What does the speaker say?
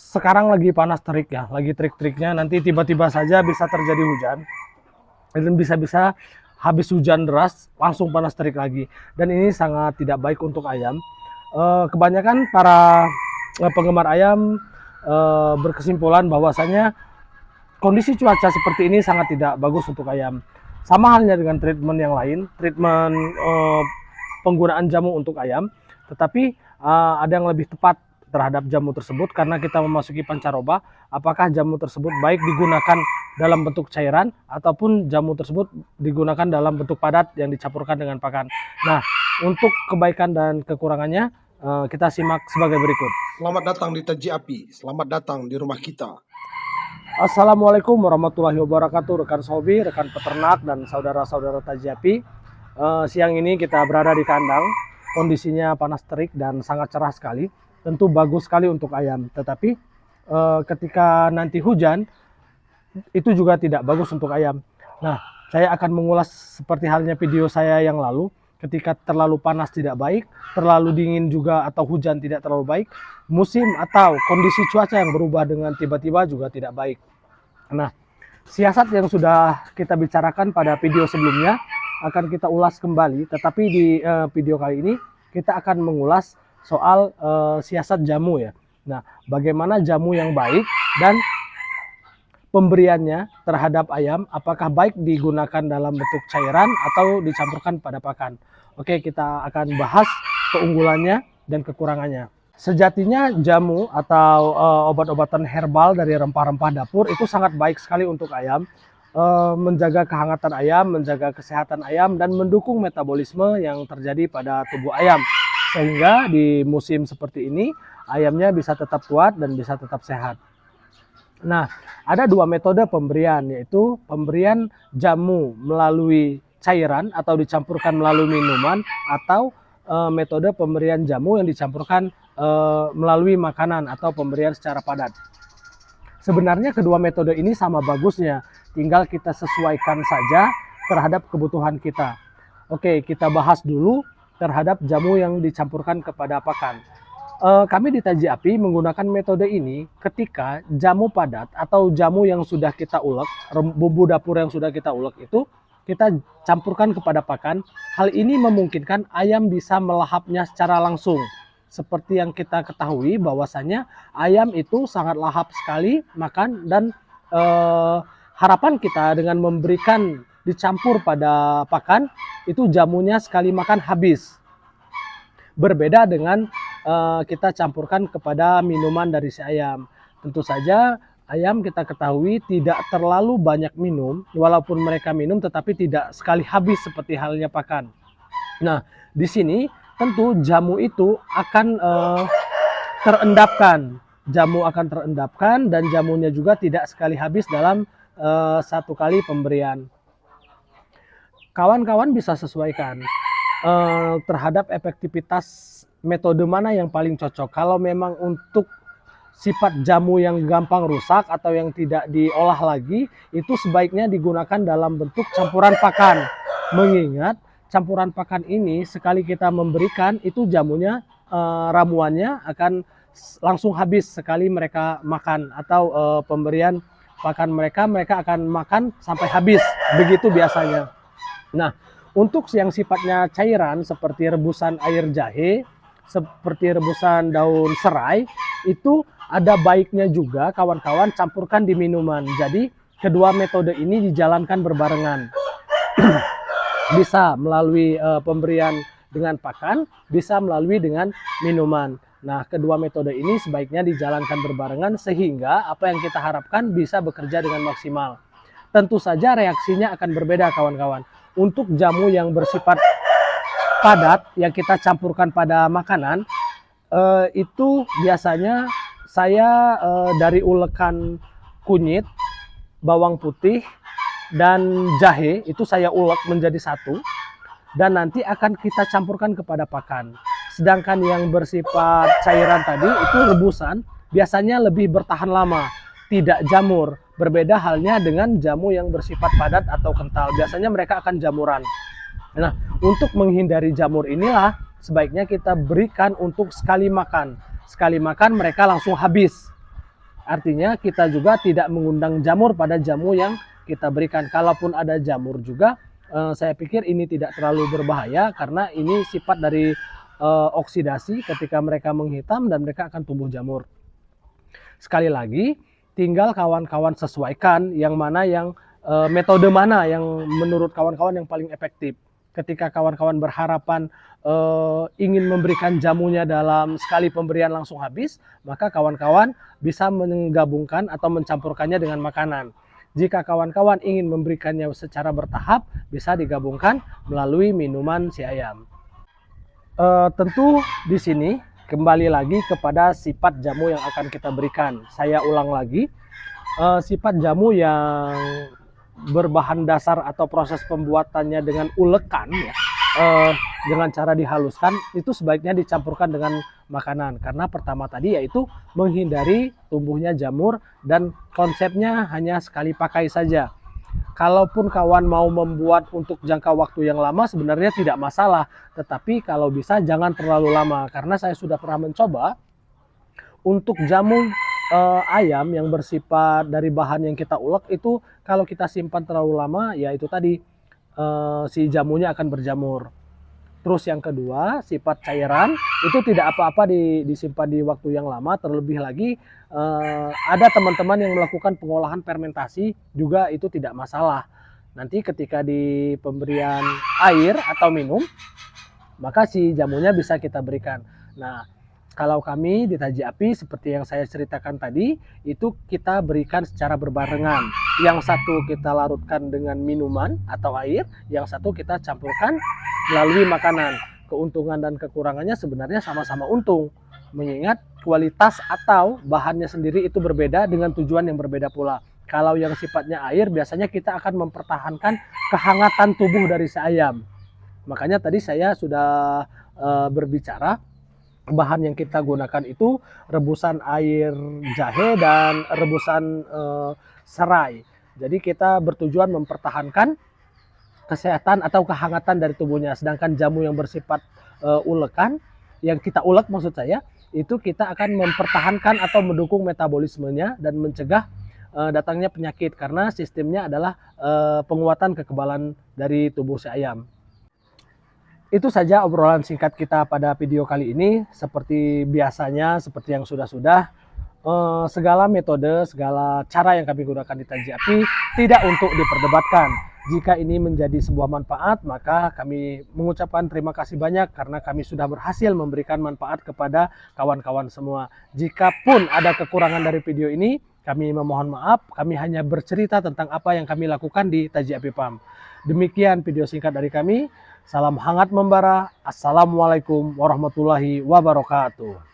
sekarang lagi panas terik ya, lagi terik-teriknya, nanti tiba-tiba saja bisa terjadi hujan dan bisa-bisa habis hujan deras langsung panas terik lagi, dan ini sangat tidak baik untuk ayam. Kebanyakan para penggemar ayam berkesimpulan bahwasanya kondisi cuaca seperti ini sangat tidak bagus untuk ayam. Sama halnya dengan treatment yang lain, treatment penggunaan jamu untuk ayam, tetapi ada yang lebih tepat terhadap jamu tersebut karena kita memasuki pancaroba. Apakah jamu tersebut baik digunakan dalam bentuk cairan ataupun jamu tersebut digunakan dalam bentuk padat yang dicampurkan dengan pakan. Nah, untuk kebaikan dan kekurangannya kita simak sebagai berikut. Selamat datang di Taji Api, selamat datang di rumah kita. Assalamualaikum warahmatullahi wabarakatuh, rekan sobi, rekan peternak, dan saudara-saudara Taji Api. Siang ini kita berada di kandang, kondisinya panas terik dan sangat cerah sekali. Tentu bagus sekali untuk ayam, tetapi ketika nanti hujan, itu juga tidak bagus untuk ayam. Nah, saya akan mengulas seperti halnya video saya yang lalu, ketika terlalu panas tidak baik, terlalu dingin juga atau hujan tidak terlalu baik, musim atau kondisi cuaca yang berubah dengan tiba-tiba juga tidak baik. Nah, siasat yang sudah kita bicarakan pada video sebelumnya akan kita ulas kembali, tetapi di video kali ini kita akan mengulas soal siasat jamu ya. Nah, bagaimana jamu yang baik dan pemberiannya terhadap ayam, apakah baik digunakan dalam bentuk cairan atau dicampurkan pada pakan. Oke, kita akan bahas keunggulannya dan kekurangannya. Sejatinya jamu atau obat-obatan herbal dari rempah-rempah dapur itu sangat baik sekali untuk ayam, menjaga kehangatan ayam, menjaga kesehatan ayam, dan mendukung metabolisme yang terjadi pada tubuh ayam. Sehingga di musim seperti ini, ayamnya bisa tetap kuat dan bisa tetap sehat. Nah, ada dua metode pemberian, yaitu pemberian jamu melalui cairan atau dicampurkan melalui minuman, atau metode pemberian jamu yang dicampurkan melalui makanan atau pemberian secara padat. Sebenarnya kedua metode ini sama bagusnya, tinggal kita sesuaikan saja terhadap kebutuhan kita. Oke, kita bahas dulu terhadap jamu yang dicampurkan kepada pakan. Kami di Taji Api menggunakan metode ini ketika jamu padat atau jamu yang sudah kita ulek, bumbu dapur yang sudah kita ulek itu kita campurkan kepada pakan. Hal ini memungkinkan ayam bisa melahapnya secara langsung. Seperti yang kita ketahui bahwasanya ayam itu sangat lahap sekali makan, dan harapan kita dengan memberikan dicampur pada pakan itu jamunya sekali makan habis. Berbeda dengan kita campurkan kepada minuman dari si ayam. Tentu saja ayam kita ketahui tidak terlalu banyak minum, walaupun mereka minum tetapi tidak sekali habis seperti halnya pakan. Nah, di sini tentu jamu itu akan terendapkan. Jamu akan terendapkan dan jamunya juga tidak sekali habis dalam satu kali pemberian. Kawan-kawan bisa sesuaikan terhadap efektivitas metode mana yang paling cocok. Kalau memang untuk sifat jamu yang gampang rusak atau yang tidak diolah lagi, itu sebaiknya digunakan dalam bentuk campuran pakan. Mengingat campuran pakan ini sekali kita memberikan, itu jamunya ramuannya akan langsung habis sekali mereka makan, atau pemberian pakan mereka akan makan sampai habis, begitu biasanya. Nah, untuk yang sifatnya cairan seperti rebusan air jahe, seperti rebusan daun serai, itu ada baiknya juga kawan-kawan campurkan di minuman. Jadi kedua metode ini dijalankan berbarengan. Bisa melalui pemberian dengan pakan, bisa melalui dengan minuman. Nah, kedua metode ini sebaiknya dijalankan berbarengan sehingga apa yang kita harapkan bisa bekerja dengan maksimal. Tentu saja reaksinya akan berbeda kawan-kawan. Untuk jamu yang bersifat padat yang kita campurkan pada makanan, itu biasanya saya dari ulekan kunyit, bawang putih, dan jahe itu saya ulek menjadi satu, dan nanti akan kita campurkan kepada pakan. Sedangkan yang bersifat cairan tadi itu rebusan, biasanya lebih bertahan lama, tidak jamur. Berbeda halnya dengan jamu yang bersifat padat atau kental, biasanya mereka akan jamuran. Nah, untuk menghindari jamur inilah sebaiknya kita berikan untuk sekali makan. Sekali makan mereka langsung habis. Artinya kita juga tidak mengundang jamur pada jamu yang kita berikan. Kalaupun ada jamur juga, saya pikir ini tidak terlalu berbahaya karena ini sifat dari oksidasi ketika mereka menghitam dan mereka akan tumbuh jamur. Sekali lagi, tinggal kawan-kawan sesuaikan yang mana yang metode mana yang menurut kawan-kawan yang paling efektif. Ketika kawan-kawan berharapan ingin memberikan jamunya dalam sekali pemberian langsung habis, maka kawan-kawan bisa menggabungkan atau mencampurkannya dengan makanan. Jika kawan-kawan ingin memberikannya secara bertahap, bisa digabungkan melalui minuman si ayam. Tentu di sini kembali lagi kepada sifat jamu yang akan kita berikan. Saya ulang lagi, sifat jamu yang berbahan dasar atau proses pembuatannya dengan ulekan ya, dengan cara dihaluskan, itu sebaiknya dicampurkan dengan makanan karena pertama tadi yaitu menghindari tumbuhnya jamur dan konsepnya hanya sekali pakai saja. Kalaupun kawan mau membuat untuk jangka waktu yang lama sebenarnya tidak masalah, tetapi kalau bisa jangan terlalu lama karena saya sudah pernah mencoba untuk jamu ayam yang bersifat dari bahan yang kita ulek itu kalau kita simpan terlalu lama ya itu tadi si jamunya akan berjamur. Terus yang kedua, sifat cairan itu tidak apa-apa disimpan di waktu yang lama, terlebih lagi ada teman-teman yang melakukan pengolahan fermentasi juga itu tidak masalah. Nanti ketika di pemberian air atau minum, maka si jamunya bisa kita berikan. Nah, kalau kami di Taji Api seperti yang saya ceritakan tadi, itu kita berikan secara berbarengan. Yang satu kita larutkan dengan minuman atau air, yang satu kita campurkan melalui makanan. Keuntungan dan kekurangannya sebenarnya sama-sama untung. Mengingat kualitas atau bahannya sendiri itu berbeda dengan tujuan yang berbeda pula. Kalau yang sifatnya air, biasanya kita akan mempertahankan kehangatan tubuh dari si ayam. Makanya tadi saya sudah berbicara, bahan yang kita gunakan itu rebusan air jahe dan rebusan serai. Jadi kita bertujuan mempertahankan kesehatan atau kehangatan dari tubuhnya. Sedangkan jamu yang bersifat ulekan, yang kita ulek maksud saya, itu kita akan mempertahankan atau mendukung metabolismenya dan mencegah datangnya penyakit karena sistemnya adalah penguatan kekebalan dari tubuh si ayam. Itu saja obrolan singkat kita pada video kali ini. Seperti biasanya, seperti yang sudah-sudah, segala metode, segala cara yang kami gunakan di Taji Api tidak untuk diperdebatkan. Jika ini menjadi sebuah manfaat, maka kami mengucapkan terima kasih banyak karena kami sudah berhasil memberikan manfaat kepada kawan-kawan semua. Jikapun ada kekurangan dari video ini, kami memohon maaf. Kami hanya bercerita tentang apa yang kami lakukan di Taji Api Farm. Demikian video singkat dari kami. Salam hangat membara. Assalamualaikum warahmatullahi wabarakatuh.